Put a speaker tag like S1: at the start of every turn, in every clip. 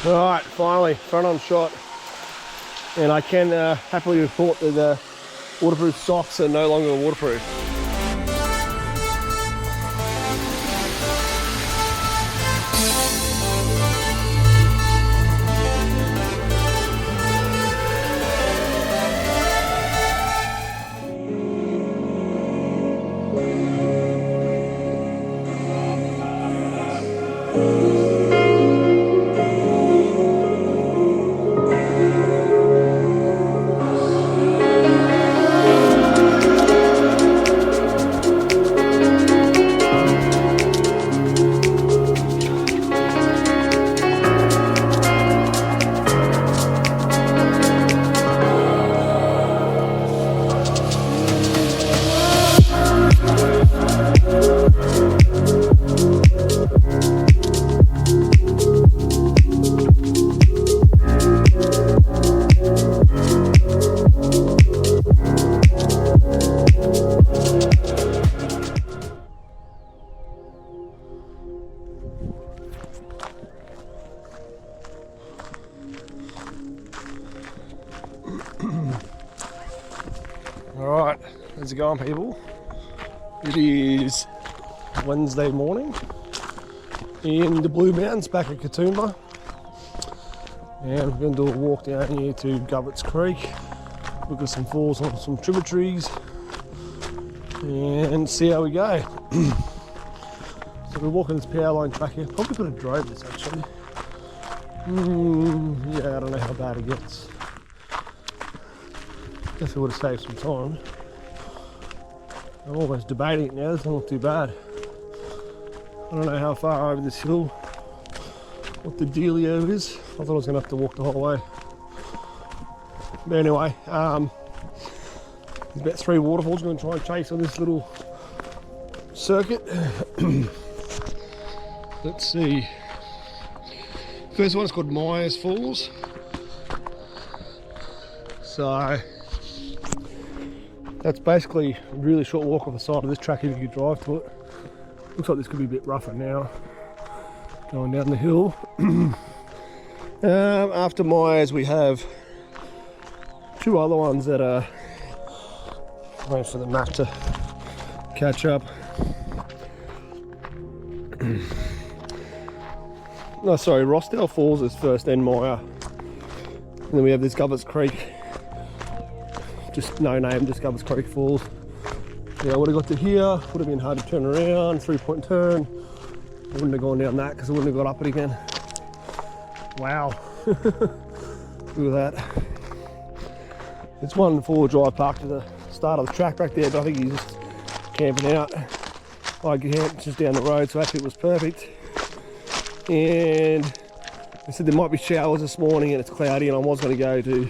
S1: Alright, finally, front on shot. And I can happily report that the waterproof socks are no longer waterproof. Alright, how's it going, people? It is Wednesday morning in the Blue Mountains back at Katoomba, and we're going to do a walk down here to Govetts Creek, look at some falls on some tributaries and see how we go. So we're walking this power line track here. Probably could have drove this actually. Yeah, I don't know how bad it gets. Guess it would have saved some time. I'm almost debating it now, it's not too bad. I don't know how far over this hill, what the dealio is. I thought I was going to have to walk the whole way. But anyway, there's about 3 waterfalls we're going to try and chase on this little circuit. Let's see. First one is called Myers Falls. So that's basically a really short walk off the side of this track if you could drive to it. Looks like this could be a bit rougher now, going down the hill. After Myers we have 2 other ones that are waiting for the map to catch up. No, sorry, Ross Dell Falls is first, then Meyer. And then we have this Govetts Creek. Just no name, just Govetts Creek Falls. Yeah, I would have got to here, would have been hard to turn around, 3-point turn. I wouldn't have gone down that because I wouldn't have got up it again. Wow. Look at that. It's 1-4 drive park to the start of the track back there, but I think he's just camping out. I camped just down the road, so actually it was perfect. And they said there might be showers this morning and it's cloudy, and I was going to go to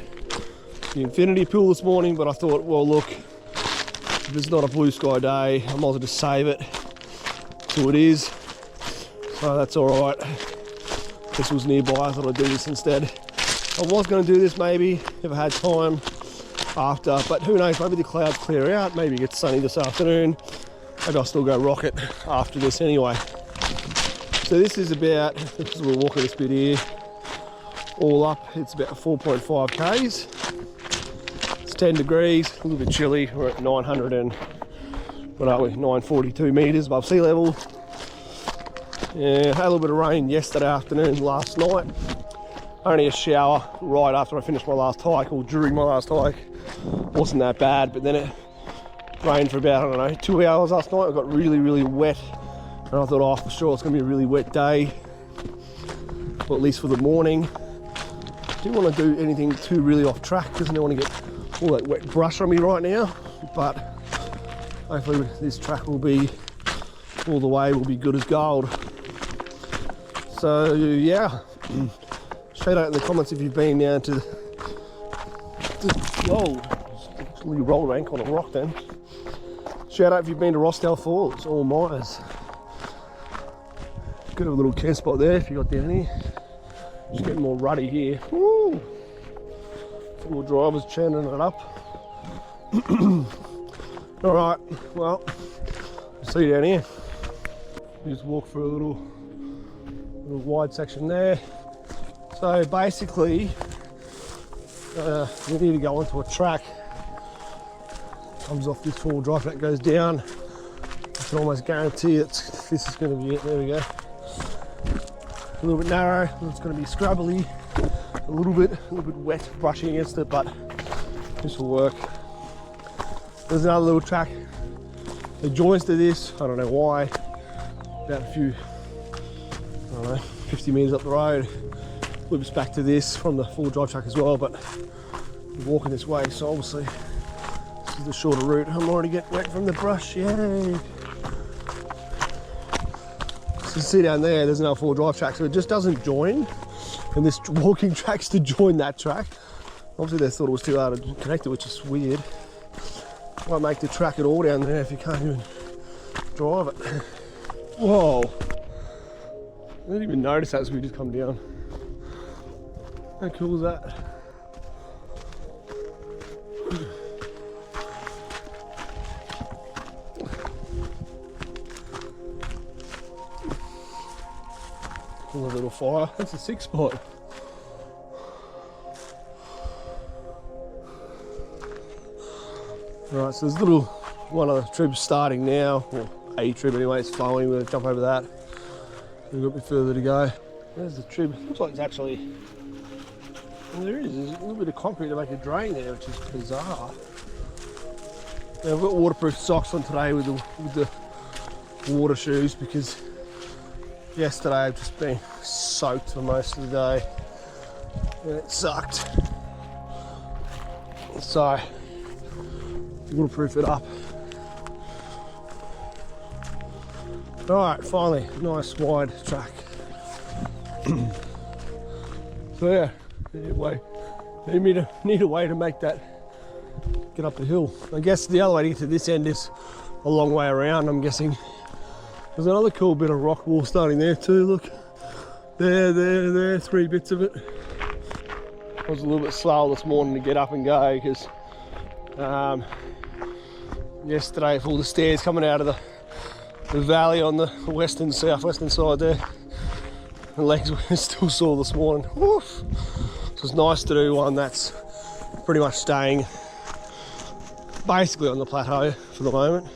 S1: the infinity pool this morning, but I thought, well look, if it's not a blue sky day, I might as well just save it till it is. So that's alright. This was nearby, I thought I'd do this instead. I was going to do this maybe if I had time after, but who knows, maybe the clouds clear out, maybe it gets sunny this afternoon. Maybe I'll still go rocket after this anyway. So this is about, because we're walking this bit here, all up, it's about 4.5 k's. It's 10 degrees, a little bit chilly. We're at 942 metres above sea level. Yeah, had a little bit of rain yesterday afternoon, last night. Only a shower right after I finished my last hike, or during my last hike. Wasn't that bad, but then it rained for about, I don't know, 2 hours last night. I got really, really wet. And I thought, oh, for sure it's going to be a really wet day, or at least for the morning. Didn't want to do anything too really off track because I don't want to get all that wet brush on me right now. But hopefully this track will be, all the way will be good as gold. So yeah, shout out in the comments if you've been down to whoa, you rolled rank on a rock then. Shout out if you've been to Ross Dell Falls or Myers. Good of a little camp spot there if you got down here. Just getting more ruddy here. Woo! Four drivers churning it up. Alright, well, see you down here. Just walk through a little wide section there. So basically, we need to go onto a track. Comes off this four-wheel drive, that goes down. I can almost guarantee this is going to be it. There we go. A little bit narrow, it's going to be scrubbly, a little bit wet brushing against it, but this will work. There's another little track that joins to this. I don't know why. About a few, I don't know, 50 metres up the road. Loops back to this from the four-wheel drive track as well, but we're walking this way, so obviously this is the shorter route. I'm already getting wet from the brush, yay! So you see down there, there's another four-wheel drive track, so it just doesn't join, and this walking track's to join that track. Obviously they thought it was too hard to connect it, which is weird. Won't make the track at all down there if you can't even drive it. Whoa! I didn't even notice that as we just come down. How cool is that? Cool little fire. That's a 6 spot. Right, so there's a little one of the tribs starting now, or a trib anyway, it's flowing. We're going to jump over that. We've got a bit further to go. There's the trib. Looks like it's actually, well, there's a little bit of concrete to make a drain there, which is bizarre. Now, I've got waterproof socks on today with the water shoes because yesterday I've just been soaked for most of the day and it sucked. So, waterproof it up. Alright, finally, nice wide track. So yeah, need a way to make that get up the hill. I guess the other way to get to this end is a long way around, I'm guessing. There's another cool bit of rock wall starting there too, look. There, 3 bits of it. I was a little bit slow this morning to get up and go because yesterday with all the stairs coming out of the valley on the western, southwestern side there, the legs were still sore this morning. Woof. So it's nice to do one that's pretty much staying basically on the plateau for the moment.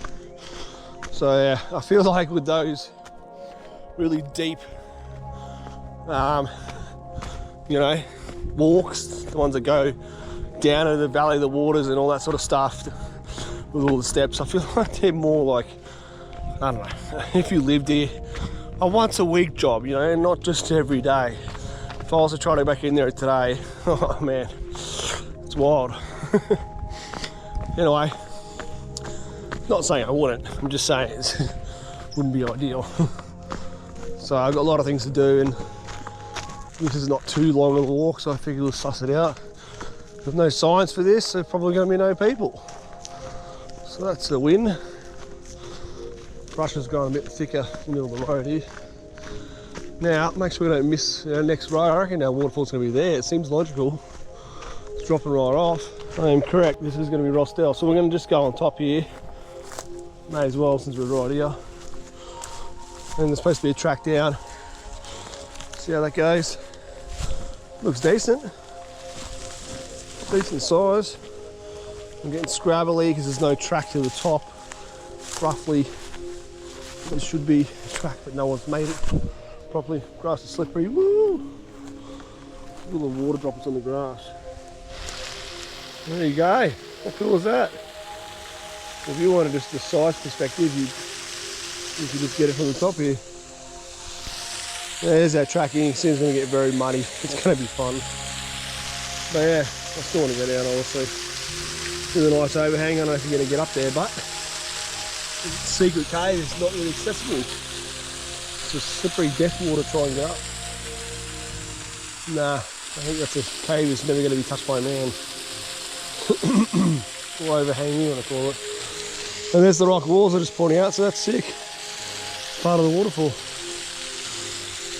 S1: So yeah, I feel like with those really deep, you know, walks, the ones that go down into the valley of the waters and all that sort of stuff with all the steps, I feel like they're more like, I don't know, if you lived here, a once a week job, you know, not just every day. If I was to try to go back in there today, oh man, it's wild. Anyway, not saying I wouldn't, I'm just saying it wouldn't be ideal. So I've got a lot of things to do and this is not too long of a walk, so I figured we'll suss it out. There's no signs for this, so there's probably going to be no people. So that's a win. Brush is going a bit thicker in the middle of the road here. Now, make sure we don't miss our next road. I reckon our waterfall's going to be there. It seems logical. It's dropping right off. I am correct, this is going to be Ross Dell. So we're going to just go on top here. May as well since we're right here. And there's supposed to be a track down. See how that goes. Looks decent. Decent size. I'm getting scrabbly because there's no track to the top. Roughly, there should be a track, but no one's made it properly. Grass is slippery. Woo! Little water droplets on the grass. There you go. How cool is that? If you wanted just the size perspective, you could just get it from the top here. Yeah, there's our tracking. You see it's going to get very muddy. It's going to be fun. But yeah, I still want to go down, obviously. There's a nice overhang. I don't know if you're going to get up there, but the secret cave is not really accessible. It's a slippery death water trying to get up. Nah, I think that's a cave that's never going to be touched by man. Or overhang, you want to call it. And there's the rock walls I just pointed out, so that's sick. Part of the waterfall.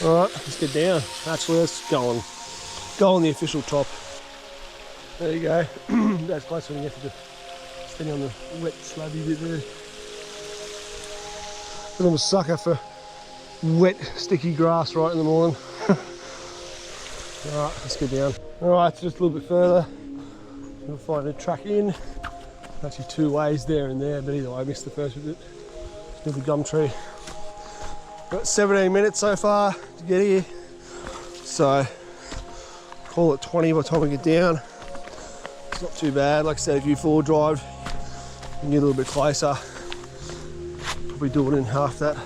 S1: Alright, let's get down. Actually, let's go on the official top. There you go. That's close when you get to the standing on the wet slabby bit there. I'm a sucker for wet, sticky grass right in the morning. Alright, let's get down. Alright, just a little bit further. We'll find a track in. Actually 2 ways there and there, but either way I missed the first bit. Near the gum tree. Got 17 minutes so far to get here. So call it 20 by the time we get down. It's not too bad. Like I said, if you 4-drive, you can get a little bit closer. Probably do it in half that.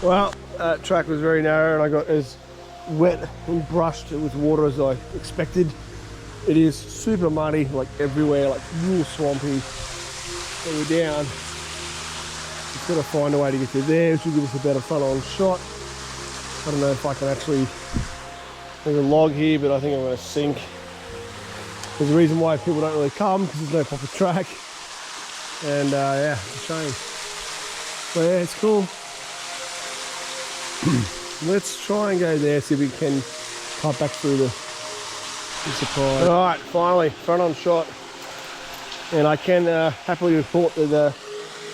S1: Well, that track was very narrow and I got as wet and brushed with water as I expected. It is super muddy, like everywhere, like real swampy. So we're down. Just gotta find a way to get to there, which will give us a better front-on shot. I don't know if I can actually, there's a log here, but I think I'm gonna sink. There's a reason why people don't really come, because there's no proper track. And yeah, it's a shame. But yeah, it's cool. Let's try and go there, see if we can cut back through the surprise. All right, finally, front-on shot. And I can happily report that the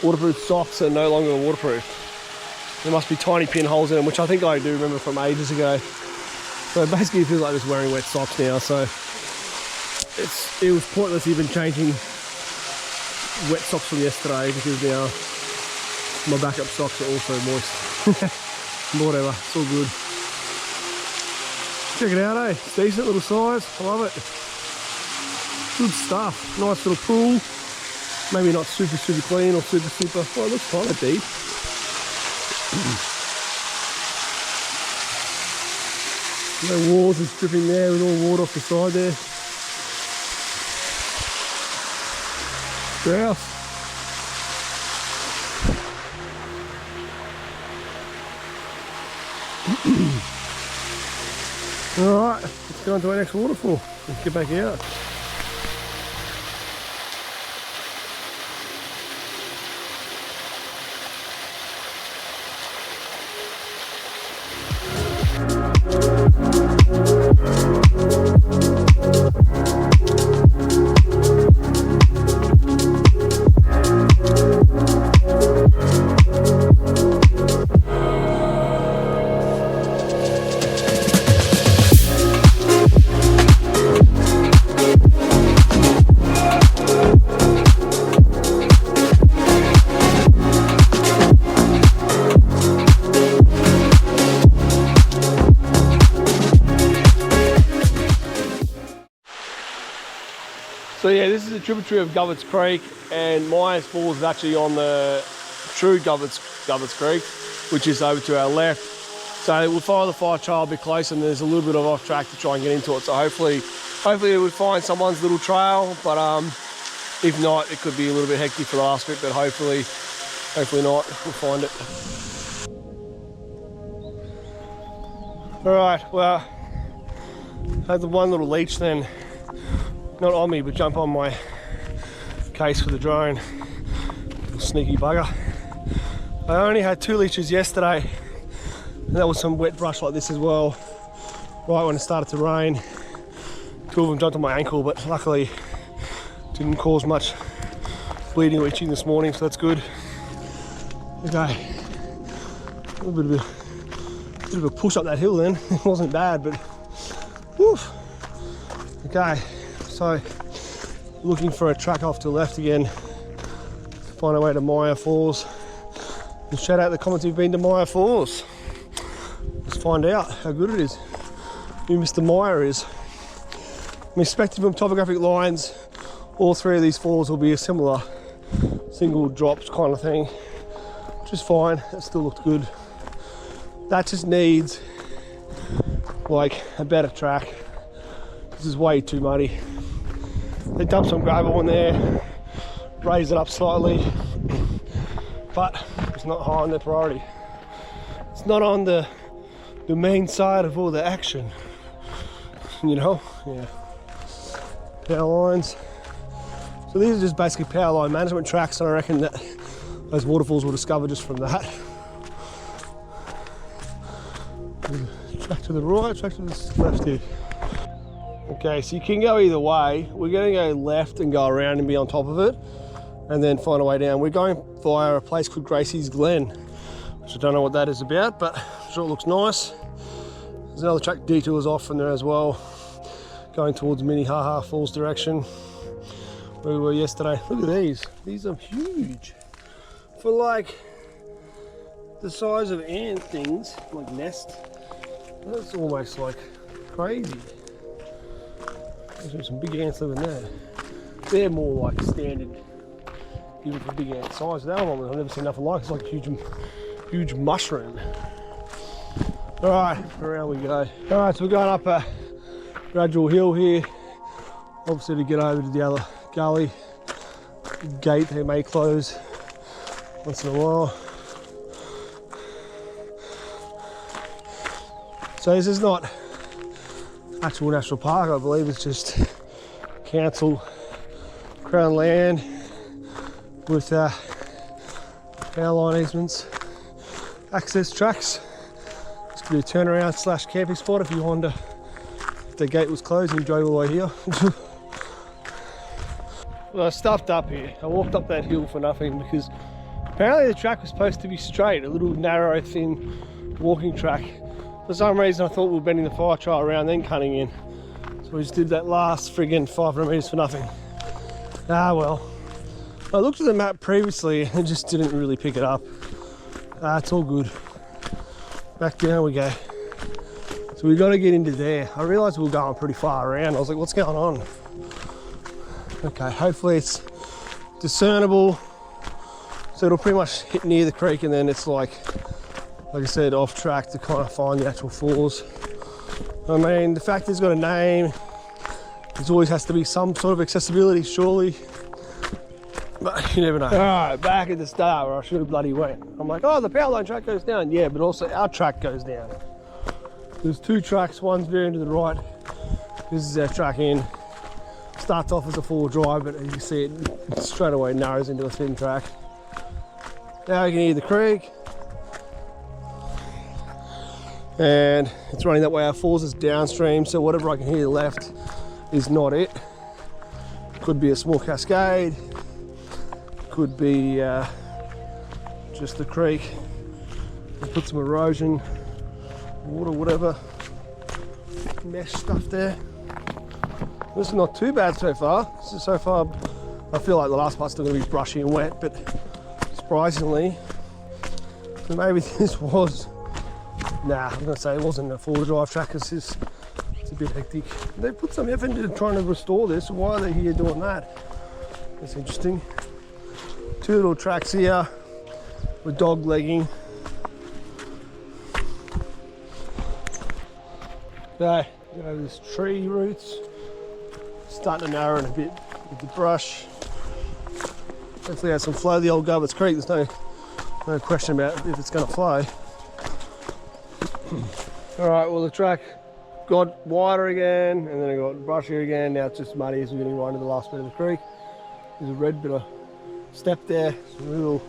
S1: waterproof socks are no longer waterproof. There must be tiny pinholes in them, which I think I do remember from ages ago. So basically it feels like just wearing wet socks now. So it was pointless even changing wet socks from yesterday because now my backup socks are also moist. Whatever, it's all good. Check it out, eh? It's decent little size, I love it. Good stuff, nice little pool. Maybe not super clean or super, well it looks kind of deep. No walls is dripping there with all water off the side there. Grouse. Alright, let's go on to our next waterfall. Let's get back out. So yeah, this is the tributary of Govetts Creek, and Myers Falls is actually on the true Govetts Creek, which is over to our left. So we'll follow the Firetrail a bit closer, and there's a little bit of off track to try and get into it. So hopefully we'll find someone's little trail, but if not, it could be a little bit hectic for the last bit, but hopefully not, we'll find it. All right, well, I had the one little leech then. Not on me, but jump on my case for the drone. Little sneaky bugger. I only had 2 leeches yesterday, and that was some wet brush like this as well, right when it started to rain. 2 of them jumped on my ankle, but luckily didn't cause much bleeding or itching this morning, so that's good. Okay, a little bit of a push up that hill then. It wasn't bad, but woof. Okay. So, looking for a track off to the left again to find our way to Myers Falls. And shout out the comments who've been to Myers Falls. Let's find out how good it is, who Mr. Meyer is. I'm expecting from topographic lines, all 3 of these falls will be a similar single drops kind of thing, which is fine. That still looks good. That just needs like a better track. This is way too muddy. They dumped some gravel in there, raised it up slightly, but it's not high on their priority. It's not on the main side of all the action, you know? Yeah. Power lines. So these are just basically power line management tracks, and I reckon that those waterfalls will discover just from that. Track to the right, track to the left here. Okay, so you can go either way. We're going to go left and go around and be on top of it, and then find a way down. We're going via a place called Graces Glen, which I don't know what that is about, but I'm sure it looks nice. There's another track detours off from there as well, going towards Minnehaha Falls direction, where we were yesterday. Look at these. These are huge. For like the size of ant things, like nest, that's almost like crazy. There's some big ants living there. They're more like standard, even for big ant size. That one I've never seen nothing like. It's like a huge mushroom. Alright, around we go. Alright, so we're going up a gradual hill here, obviously to get over to the other gully. The gate they may close once in a while. So this is not actual national park, I believe it's just council crown land with power line easements, access tracks. This could be a turnaround / camping spot if you wonder if the gate was closed and you drove all the way here. Well, I stuffed up here. I walked up that hill for nothing because apparently the track was supposed to be straight, a little narrow, thin walking track. For some reason I thought we were bending the Firetrail around then cutting in. So we just did that last friggin' 500 metres for nothing. Ah well. I looked at the map previously and just didn't really pick it up. It's all good. Back down we go. So we got to get into there. I realised we were going pretty far around. I was like, what's going on? Okay, hopefully it's discernible. So it'll pretty much hit near the creek and then it's like I said, off track to kind of find the actual falls. I mean, the fact it's got a name, there always has to be some sort of accessibility, surely. But you never know. Alright, back at the start where I should have bloody went. I'm like, oh, the power line track goes down. Yeah, but also our track goes down. There's two tracks, one's veering to the right. This is our track in. Starts off as a 4 drive, but as you see it straight away narrows into a thin track. Now you can hear the creek. And it's running that way. Our falls is downstream, so whatever I can hear to the left is not it. Could be a small cascade, could be just the creek. We'll put some erosion, water, whatever mesh stuff there. This is not too bad so far. So far I feel like the last part's still going to be brushy and wet, but surprisingly, maybe this was. Nah, I'm going to say it wasn't a 4 drive track, it's a bit hectic. They put some effort into trying to restore this. Why are they here doing that? That's interesting. 2 little tracks here with dog legging. Okay, go this tree roots. Starting to narrow in a bit with the brush. Hopefully it has some flow. The old Govetts Creek, there's no question about if it's going to flow. Alright, well the track got wider again and then it got brushier again. Now it's just muddy as we're getting right into the last bit of the creek. There's a red bit of step there, some little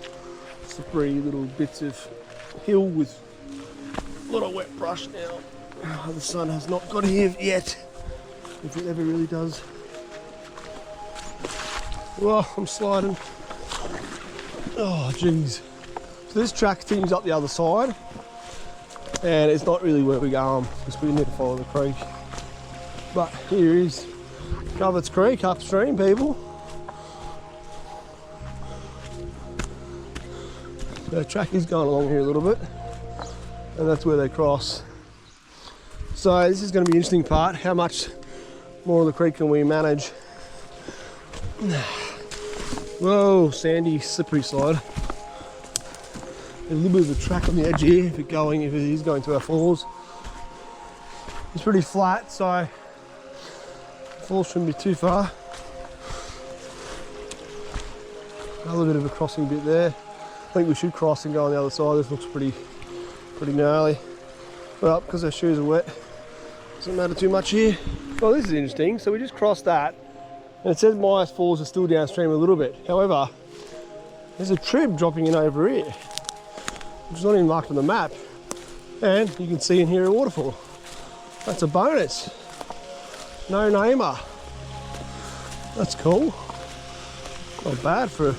S1: slippery little bits of hill with a lot of wet brush now. The sun has not got here yet, if it ever really does. Well, I'm sliding. Oh jeez. So this track continues up the other side. And it's not really where we're going because we need to follow the creek. But here is Govetts Creek upstream, people. The track is going along here a little bit, and that's where they cross. So this is going to be an interesting part. How much more of the creek can we manage? Whoa, sandy, slippery slide. A little bit of a track on the edge here if it is going to our falls. It's pretty flat, so the falls shouldn't be too far. Another bit of a crossing bit there. I think we should cross and go on the other side. This looks pretty gnarly. Well, because our shoes are wet, doesn't matter too much here. Well, this is interesting. So we just crossed that, and it says Myers Falls are still downstream a little bit. However, there's a trib dropping in over here, which is not even marked on the map, and you can see in here a waterfall. That's a bonus. No namer. That's cool. Not bad for a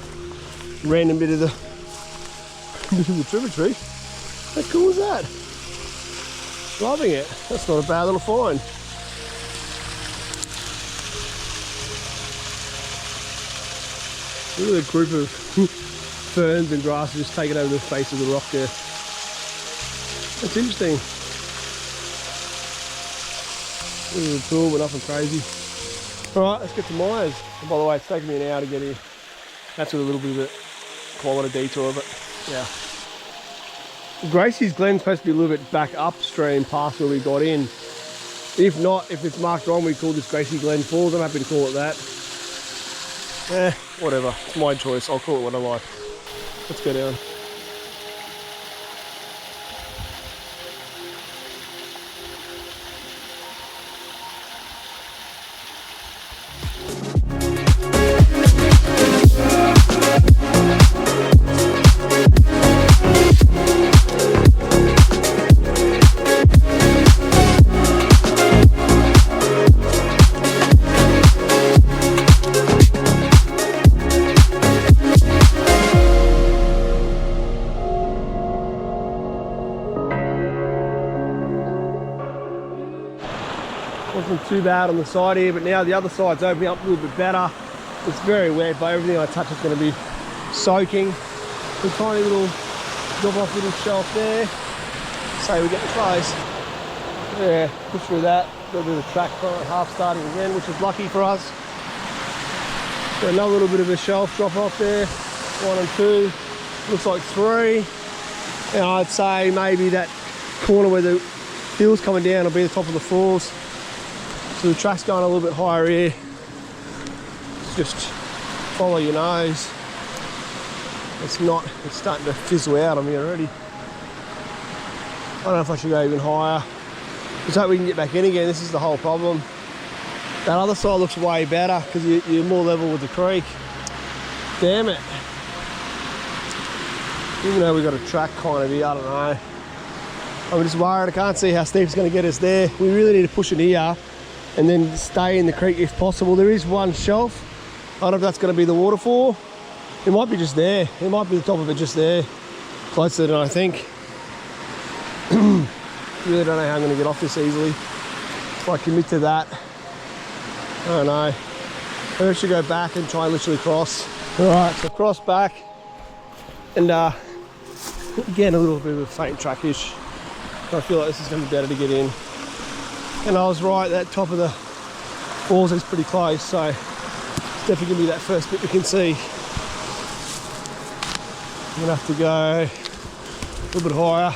S1: random bit of the tributary. How cool is that? Loving it. That's not a bad little find. Look at the group of ferns and grasses just taking over the face of the rock there. That's interesting. A little cool, but nothing crazy. Alright, let's get to Myers. And by the way, it's taken me an hour to get here. That's with a little bit of a kilometre detour, but yeah. Graces Glen's supposed to be a little bit back upstream past where we got in. If not, if it's marked wrong, we call this Graces Glen Falls. I'm happy to call it that. Whatever. It's my choice. I'll call it what I like. Let's go down. Wasn't too bad on the side here, but now the other side's opening up a little bit better. It's very wet, but everything I touch is going to be soaking. A tiny little drop off little shelf there. So we're getting close. Yeah, push through that. Got a bit of a track half starting again, which is lucky for us. Got another little bit of a shelf drop off there. 1 and 2. Looks like 3. And I'd say maybe that corner where the hill's coming down will be the top of the falls. So the track's going a little bit higher here. Just follow your nose. It's starting to fizzle out on me already. I don't know if I should go even higher. Just hope we can get back in again. This is the whole problem. That other side looks way better because you're more level with the creek. Damn it. Even though we've got a track kind of here, I don't know. I'm just worried. I can't see how steep it's going to get us there. We really need to push it here and then stay in the creek if possible. There is one shelf. I don't know if that's going to be the waterfall. It might be just there. It might be the top of it just there. Closer than I think. Really don't know how I'm going to get off this easily. If I commit to that, I don't know. Maybe I should go back and try and literally cross. Alright, so cross back. And again, a little bit of a faint trackish. I feel like this is going to be better to get in. And I was right, that top of the falls is pretty close, so it's definitely going to be that first bit we can see. I'm going to have to go a little bit higher.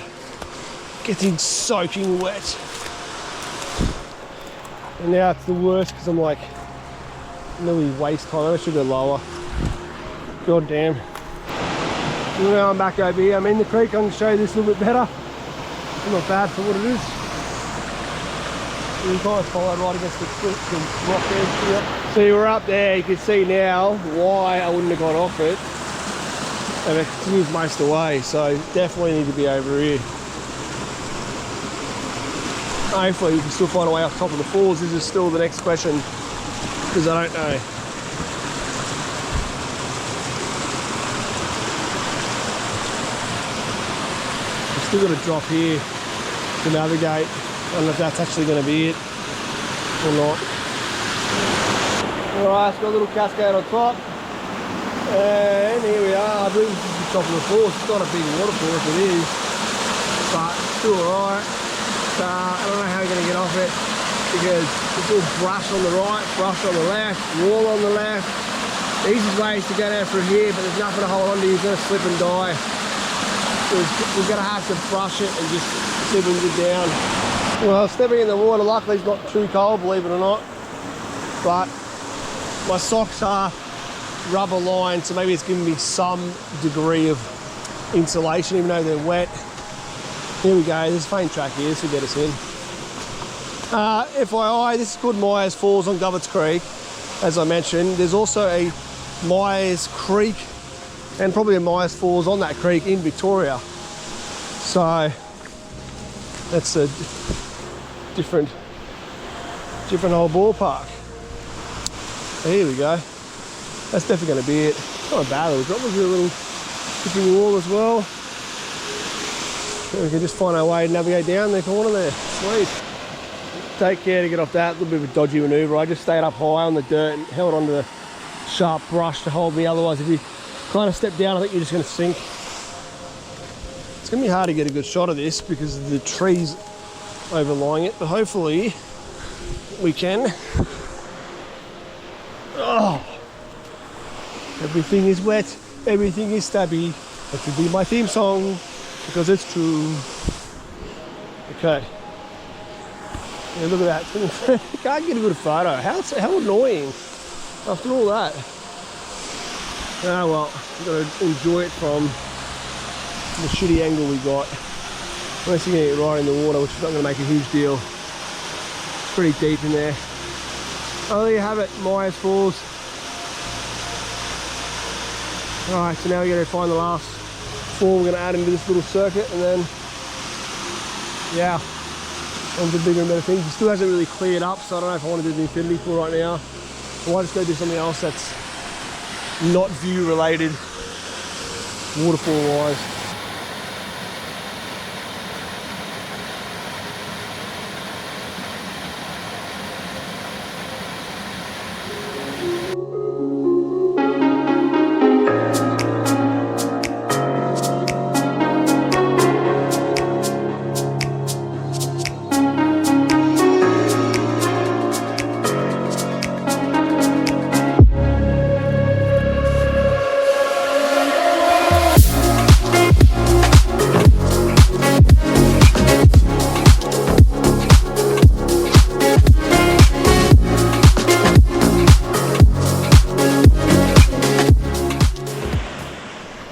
S1: Getting soaking wet. And now it's the worst because I'm like nearly waist high. I should go lower. God damn. So now I'm back over here. I'm in the creek. I can show you this a little bit better. It's not bad for what it is. You guys followed right against the rock edge here. See, we're up there. You can see now why I wouldn't have got off it. And it continues most of the way. So definitely need to be over here. Hopefully we can still find a way up top of the falls. This is still the next question because I don't know. We've still got a drop here to navigate. I don't know if that's actually going to be it or not. Alright, it's got a little cascade on top. And here we are. I believe this is the top of the falls. It's not a big waterfall if it is, but still alright. I don't know how we're going to get off it because it's all brush on the right, brush on the left, wall on the left. The easiest way is to go down through here, but there's nothing to hold on to. You're going to slip and die. So we're going to have to brush it and just slip and get down. Well, stepping in the water, luckily it's not too cold, believe it or not. But my socks are rubber lined, so maybe it's giving me some degree of insulation, even though they're wet. Here we go, there's a faint track here, this will get us in. FYI, this is called Myers Falls on Govetts Creek, as I mentioned. There's also a Myers Creek and probably a Myers Falls on that creek in Victoria. So that's a different old ballpark. So here we go. That's definitely going to be it. It's not a bad little drop. There's a little tipping wall as well. So we can just find our way to navigate down the corner there. Sweet. Take care to get off that. A little bit of a dodgy manoeuvre. I just stayed up high on the dirt and held onto the sharp brush to hold me. Otherwise, if you kind of step down, I think you're just going to sink. It's going to be hard to get a good shot of this because of the trees overlying it, but hopefully we can. Oh, everything is wet, everything is stabby. That could be my theme song because it's true. Okay. Yeah, look at that. Can't get a good photo. How annoying after all that. Ah well, we've got to enjoy it from the shitty angle we got. Unless you're going to get right in the water, which is not going to make a huge deal. It's pretty deep in there. Oh, there you have it, Myers Falls. Alright, so now we're going to find the last four we're going to add into this little circuit, and then, yeah, on to bigger and better things. It still hasn't really cleared up, so I don't know if I want to do the infinity pool right now. I might just go do something else that's not view related, waterfall wise.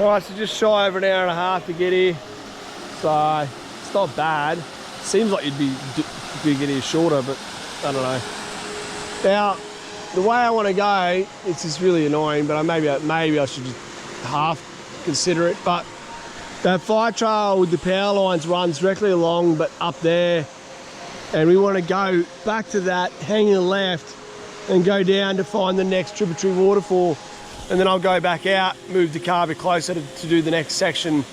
S1: Alright, so just shy over an hour and a half to get here, so it's not bad. Seems like you'd get here shorter, but I don't know. Now, the way I want to go, it's just really annoying, but maybe I should just half consider it. But that Firetrail with the power lines runs directly along, but up there, and we want to go back to that, hang a left, and go down to find the next tributary waterfall. And then I'll go back out, move the car a bit closer to do the next section.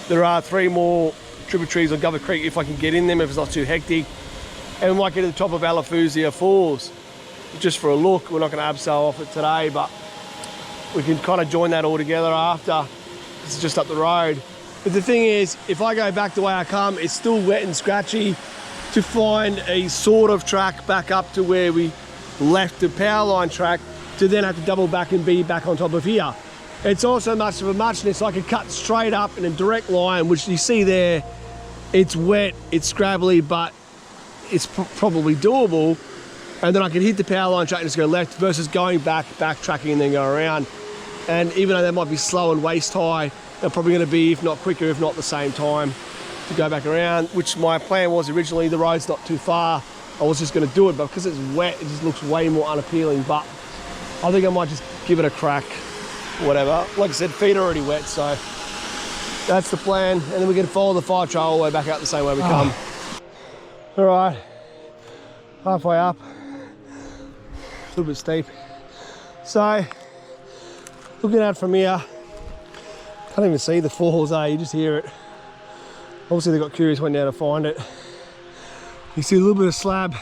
S1: There are 3 more tributaries on Govetts Creek if I can get in them, if it's not too hectic. And we might get to the top of Arethusa Falls just for a look. We're not going to abseil off it today, but we can kind of join that all together after. It's just up the road. But the thing is, if I go back the way I come, it's still wet and scratchy to find a sort of track back up to where we left the power line track, to then have to double back and be back on top of here. It's also much of a muchness. I could cut straight up in a direct line, which you see there. It's wet, it's scrabbly, but it's probably doable. And then I could hit the power line track and just go left versus going back, backtracking and then go around. And even though they might be slow and waist high, they're probably going to be, if not quicker, if not the same time to go back around, which my plan was originally. The road's not too far. I was just going to do it, but because it's wet, it just looks way more unappealing. But I think I might just give it a crack, whatever. Like I said, feet are already wet, so that's the plan. And then we can follow the Firetrail all the way back out the same way we come. All right, halfway up, a little bit steep. So, looking at it from here, can't even see the falls, you just hear it. Obviously they got curious, went down to find it. You see a little bit of slab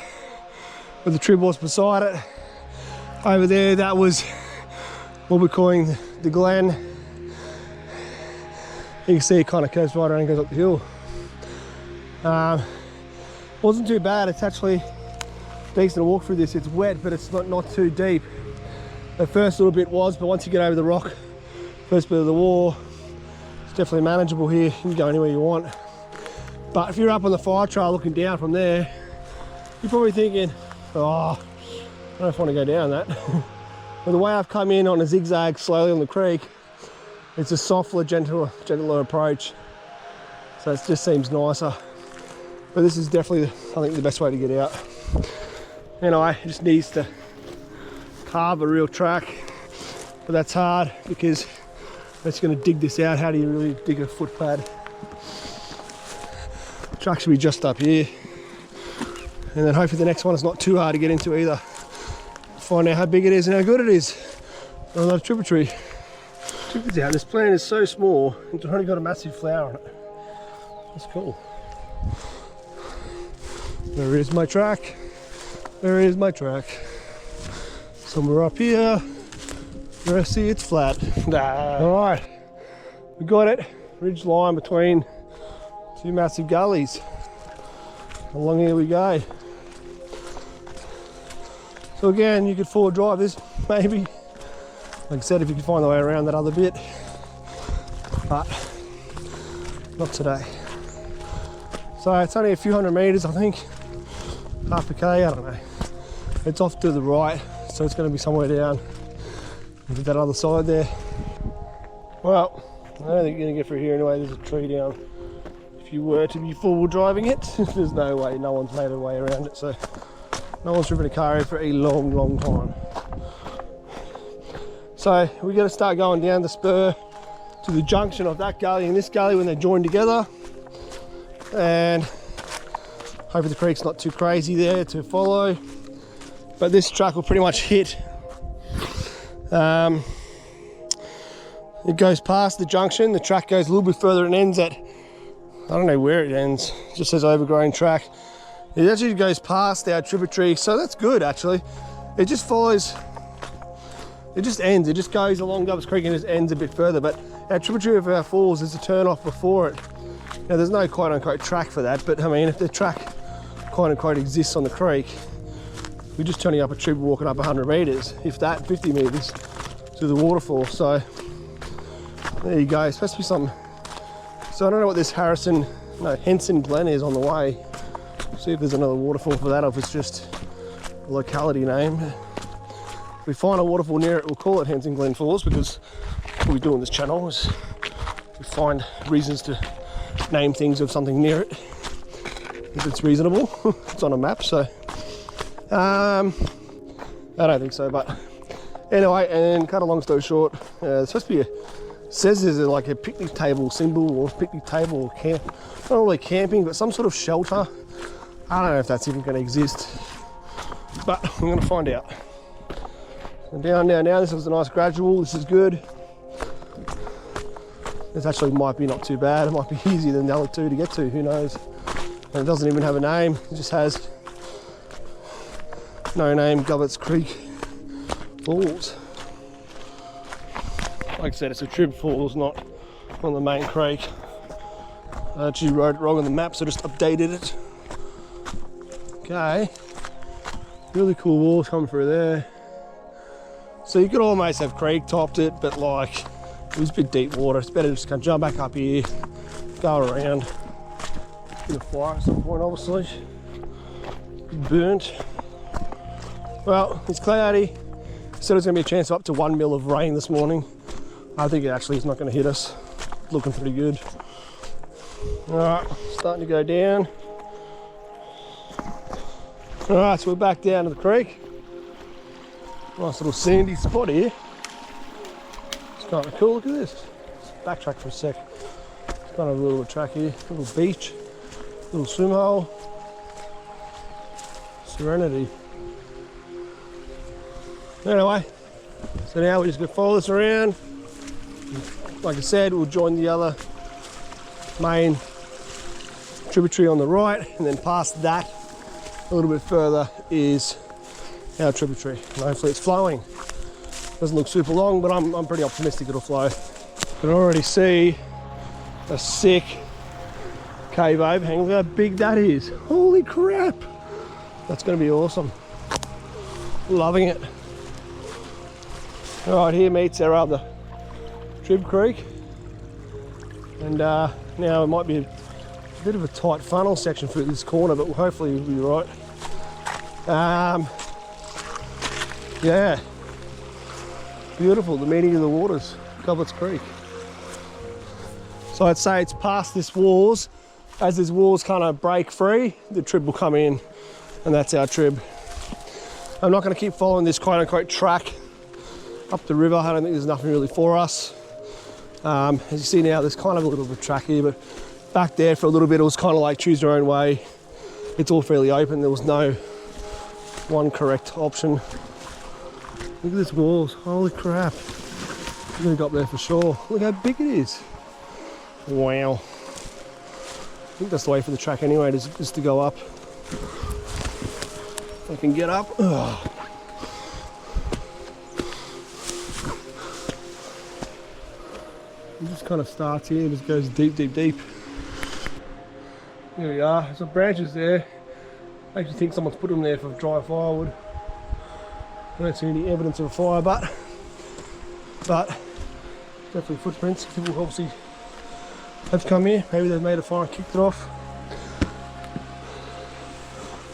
S1: with the trib was beside it. Over there, that was what we're calling the glen. You can see it kind of curves right around and goes up the hill. Wasn't too bad. It's actually decent to walk through this. It's wet, but it's not too deep. The first little bit was, but once you get over the rock, first bit of the wall, it's definitely manageable here. You can go anywhere you want. But if you're up on the Firetrail looking down from there, you're probably thinking, oh, I don't know if I want to go down that. But the way I've come in on a zigzag slowly on the creek, it's a softer, gentler approach. So it just seems nicer. But this is definitely, I think, the best way to get out. Anyway, it just needs to carve a real track. But that's hard because it's going to dig this out. How do you really dig a footpad? The track should be just up here. And then hopefully the next one is not too hard to get into either. Find out how big it is and how good it is. Another tributary. Check this out, this plant is so small, it's already got a massive flower on it. That's cool. There is my track. There is my track. Somewhere up here. Where I see it's flat. Alright, we got it. Ridge line between two massive gullies. Along here we go. So again, you could forward drive this, maybe. Like I said, if you could find the way around that other bit. But not today. So it's only a few hundred meters, I think. Half a K, I don't know. It's off to the right, so it's going to be somewhere down into that other side there. Well, I don't think you're going to get through here anyway. There's a tree down. If you were to be forward driving it, there's no way. No one's made a way around it, so no one's driven a car here for a long, long time. So we're going to start going down the spur to the junction of that gully and this gully when they join together, and hopefully the creek's not too crazy there to follow, but this track will pretty much hit. It goes past the junction, the track goes a little bit further and ends at, I don't know where it ends, it just says overgrown track. It actually goes past our tributary, so that's good actually. It just follows, it just ends, it just goes along Govetts Creek and just ends a bit further, but our tributary of our falls is a turn off before it. Now there's no quote unquote track for that, but I mean if the track quote unquote exists on the creek, we're just turning up a trib walking up 100 meters, if that, 50 meters to the waterfall. So there you go, it's supposed to be something. So I don't know what this Henson Glen is on the way. See if there's another waterfall for that, or if it's just a locality name. If we find a waterfall near it, we'll call it Henson Glen Falls, because what we do on this channel is we find reasons to name things of something near it, if it's reasonable. It's on a map, so I don't think so, but anyway, and cut a long story short, it's supposed to be says there's like a picnic table symbol, or picnic table, or camp, not really camping, but some sort of shelter. I don't know if that's even going to exist, but I'm going to find out. So down now, this was a nice gradual, this is good. This actually might be not too bad, it might be easier than the other two to get to, who knows. And it doesn't even have a name, it just has no name, Govetts Creek Falls. Like I said, it's a trib falls, not on the main creek. I actually wrote it wrong on the map, so I just updated it. Okay, really cool walls coming through there. So you could almost have creek topped it, but like it was a bit deep water. It's better to just kind of jump back up here, go around. Get a fire at some point, obviously. Burnt. Well, it's cloudy. Said there's going to be a chance of up to 1 mil of rain this morning. I think it actually is not going to hit us. Looking pretty good. Alright, starting to go down. Alright, so we're back down to the creek. Nice little sandy spot here. It's kind of cool, look at this. Let's backtrack for a sec. It's kind of a little track here, a little beach, little swim hole. Serenity. Anyway, so now we're just going to follow this around. Like I said, we'll join the other main tributary on the right, and then past that a little bit further is our tributary. And hopefully it's flowing. Doesn't look super long, but I'm pretty optimistic it'll flow. I can already see a sick cave overhang. Look how big that is. Holy crap! That's going to be awesome. Loving it. Right here meets our other Trib Creek, and now it might be a bit of a tight funnel section through this corner, but hopefully we'll be right. Yeah, beautiful, the meeting of the waters, Govetts Creek. So I'd say it's past this walls. As these walls kind of break free, the trib will come in, and that's our trib. I'm not going to keep following this quote unquote track up the river. I don't think there's nothing really for us. As you see now, there's kind of a little bit of a track here, but back there for a little bit it was kind of like choose your own way. It's all fairly open, there was no one correct option. Look at this walls, holy crap. I'm gonna go up there for sure. Look how big it is. Wow. think that's the way for the track anyway, just to go up. If I can get up. Ugh. It just kind of starts here, just goes deep, deep, deep. There we are, some branches there. I actually think someone's put them there for dry firewood. I don't see any evidence of a fire, but definitely footprints. People obviously have come here. Maybe they've made a fire and kicked it off.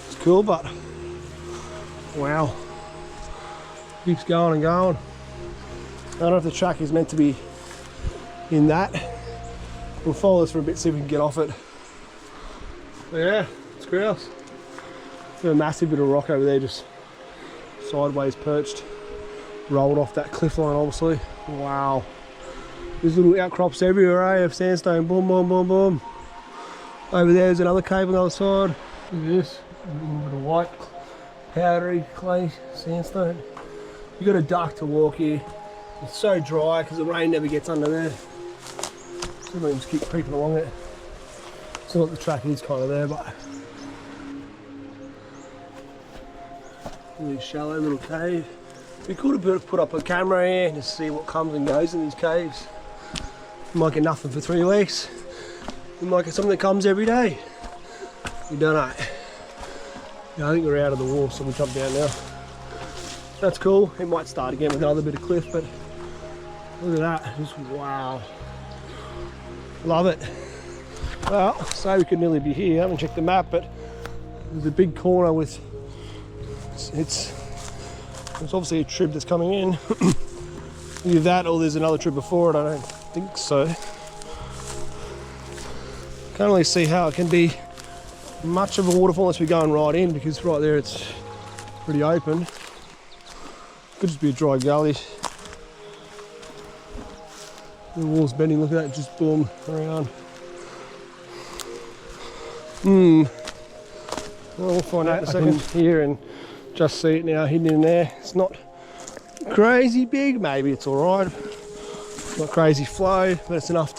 S1: It's cool, but wow, keeps going and going. I don't know if the track is meant to be in that. We'll follow this for a bit, see if we can get off it. But yeah, it's grouse. There's a massive bit of rock over there, just sideways perched, rolled off that cliff line, obviously. Wow. There's little outcrops everywhere, of sandstone, boom, boom, boom, boom. Over there's another cave on the other side. Look at this, a little bit of white, powdery clay sandstone. You got to duck to walk here. It's so dry because the rain never gets under there. So we just keep creeping along it. So what the track is kind of there, but really shallow little cave. We could have put up a camera here to see what comes and goes in these caves. We might get nothing for 3 weeks. We might get something that comes every day. We don't know. Yeah, I think we're out of the wall, so we'll jump down now. That's cool. It might start again with another bit of cliff, but look at that. Just wow. Love it. Well, say we could nearly be here. I haven't checked the map, but there's a big corner with it's obviously a trib that's coming in. Either that or there's another trib before it. I don't think so. Can't really see how it can be much of a waterfall unless we're going right in, because right there it's pretty open. Could just be a dry gully. The wall's bending, look at that, just boom around. Well, we'll find out in a second. Here and just see it now hidden in there. It's not crazy big, maybe it's alright. Not crazy flow, but it's enough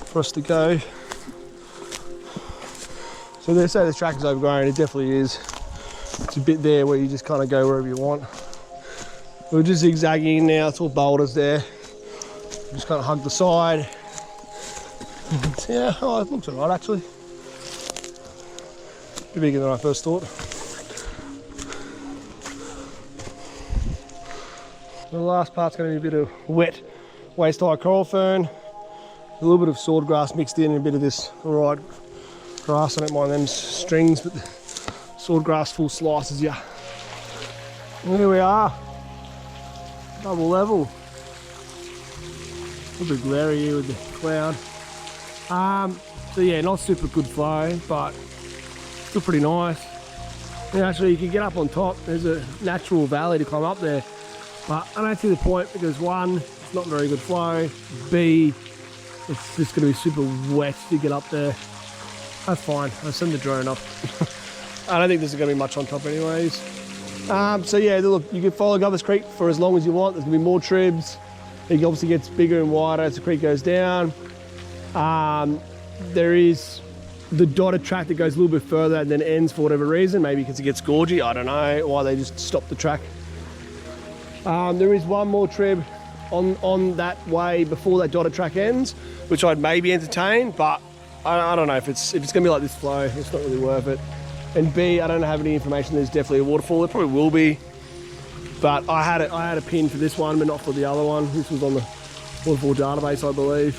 S1: for us to go. So they say the track is overgrown, it definitely is. It's a bit there where you just kind of go wherever you want. We're just zigzagging now, it's all boulders there. Just kind of hug the side. Yeah, oh, it looks alright actually. Bit bigger than I first thought. The last part's going to be a bit of wet waist-high coral fern, a little bit of swordgrass mixed in, and a bit of this alright grass. I don't mind them strings, but the swordgrass full slices ya. And here we are, double level. A little bit glary here with the cloud. So yeah, not super good flow, but still pretty nice. And actually you can get up on top, there's a natural valley to climb up there, but I don't see the point because one, it's not very good flow, B, it's just going to be super wet to get up there. That's fine, I'll send the drone up. I don't think there's going to be much on top anyways. So yeah, look, you can follow Govetts Creek for as long as you want. There's going to be more tribs. It obviously gets bigger and wider as the creek goes down. There is the dotted track that goes a little bit further and then ends for whatever reason, maybe because it gets gorgy, I don't know why they just stopped the track. There is one more trib on that way before that dotted track ends, which I'd maybe entertain, but I don't know if it's gonna be like this flow, it's not really worth it. And B, I don't have any information there's definitely a waterfall. There probably will be, but I had a pin for this one but not for the other one. This was on the waterfall database, I believe.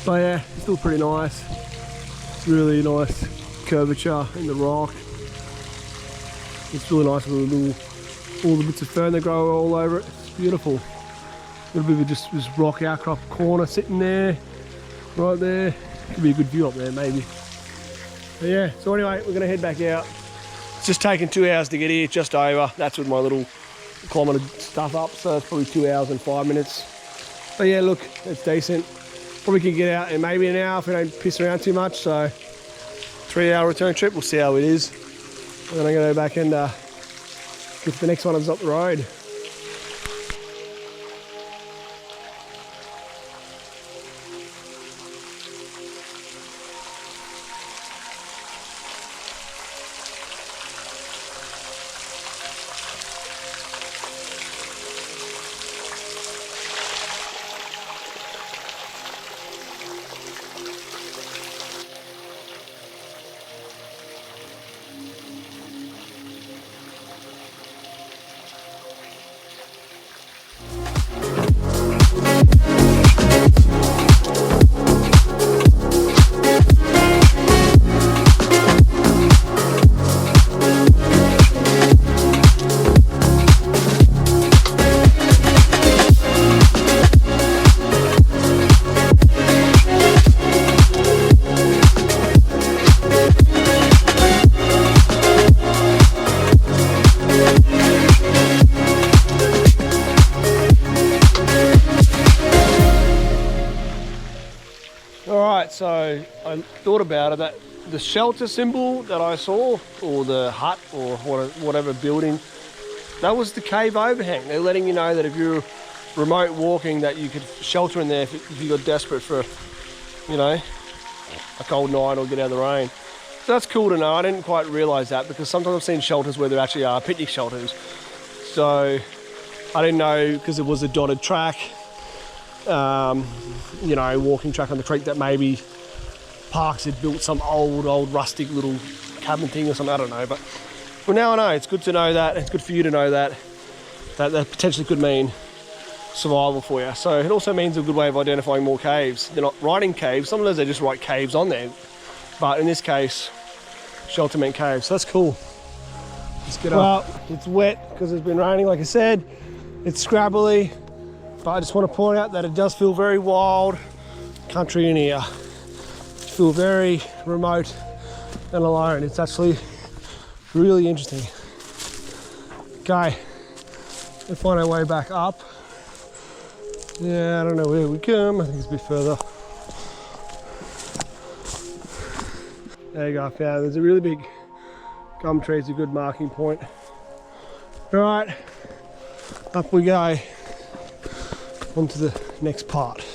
S1: But yeah, it's still pretty nice. It's really nice curvature in the rock. It's really nice with all the bits of fern that grow all over it. It's beautiful. A little bit of just this rock outcrop corner sitting there, right there. Could be a good view up there maybe. But yeah, so anyway, we're gonna head back out. It's just taken 2 hours to get here, just over. That's with my little kilometre stuff up, so it's probably 2 hours and 5 minutes. But yeah, look, it's decent. Probably can get out in maybe an hour if we don't piss around too much. So 3 hour return trip, we'll see how it is. And then I'm gonna go back and get the next one is up the road. I thought about it, that the shelter symbol that I saw, or the hut, or whatever building, that was the cave overhang. They're letting you know that if you're remote walking, that you could shelter in there if you got desperate for, you know, a cold night or get out of the rain. So that's cool to know. I didn't quite realise that, because sometimes I've seen shelters where there actually are picnic shelters. So I didn't know, because it was a dotted track, you know, walking track on the creek, that maybe Parks had built some old rustic little cabin thing or something, I don't know. But well, now I know. It's good to know that. It's good for you to know that potentially could mean survival for you. So it also means a good way of identifying more caves. They're not writing caves. Sometimes they just write caves on there. But in this case, shelter meant caves. So that's cool. Let's get up. Well, it's wet because it's been raining, like I said. It's scrabbly. But I just want to point out that it does feel very wild country in here. Feel very remote and alone. It's actually really interesting. Okay, we'll find our way back up. Yeah, I don't know where we come. I think it's a bit further. There you go, I found there's a really big gum tree. It's a good marking point. All right, up we go onto the next part.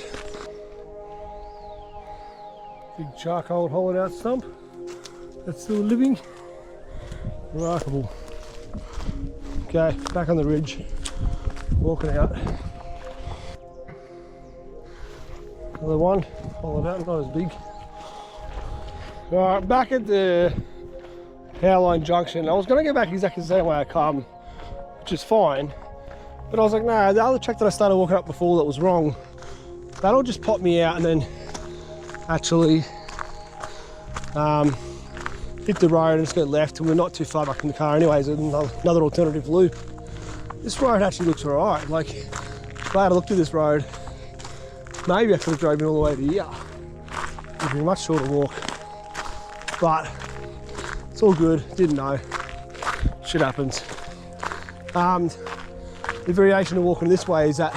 S1: Big charcoal hollowed out stump that's still living. Remarkable. Okay, back on the ridge, walking out. Another one, hollowed out, not as big. Alright, back at the Powerline Junction. I was going to go back exactly the same way I come, which is fine. But I was like, nah, the other track that I started walking up before that was wrong, that'll just pop me out and then actually hit the road and just go left, and we're not too far back in the car anyways. Another alternative loop. This road actually looks alright. Like, glad I looked at this road. Maybe I could have drove in all the way to here. It'd be a much shorter walk, but it's all good. Didn't know. Shit happens. The variation of walking this way is that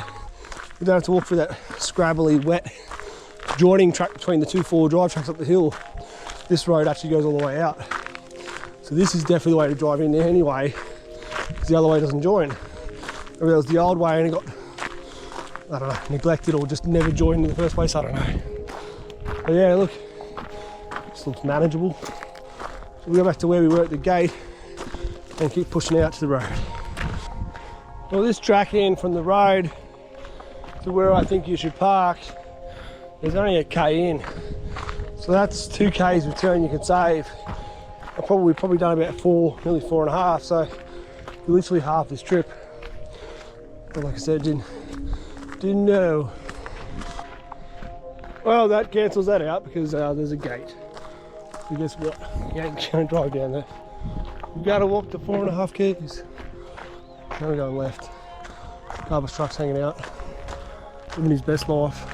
S1: we don't have to walk through that scrabbly, wet joining track between the two four-wheel drive tracks up the hill. This road actually goes all the way out. So this is definitely the way to drive in there anyway, because the other way doesn't join. Maybe that was the old way and it got, I don't know, neglected or just never joined in the first place, I don't know. But yeah, look, this looks manageable. So we go back to where we were at the gate and keep pushing out to the road. Well, this track in from the road to where I think you should park, there's only a K in. So that's 2 Ks return you can save. I've probably done about 4, nearly 4.5, so you're literally half this trip. But like I said, didn't know. Well, that cancels that out because there's a gate. So guess what? You ain't gonna drive down there. You gotta walk the 4.5 Ks. Now we're going left. Garbage truck's hanging out, living his best life.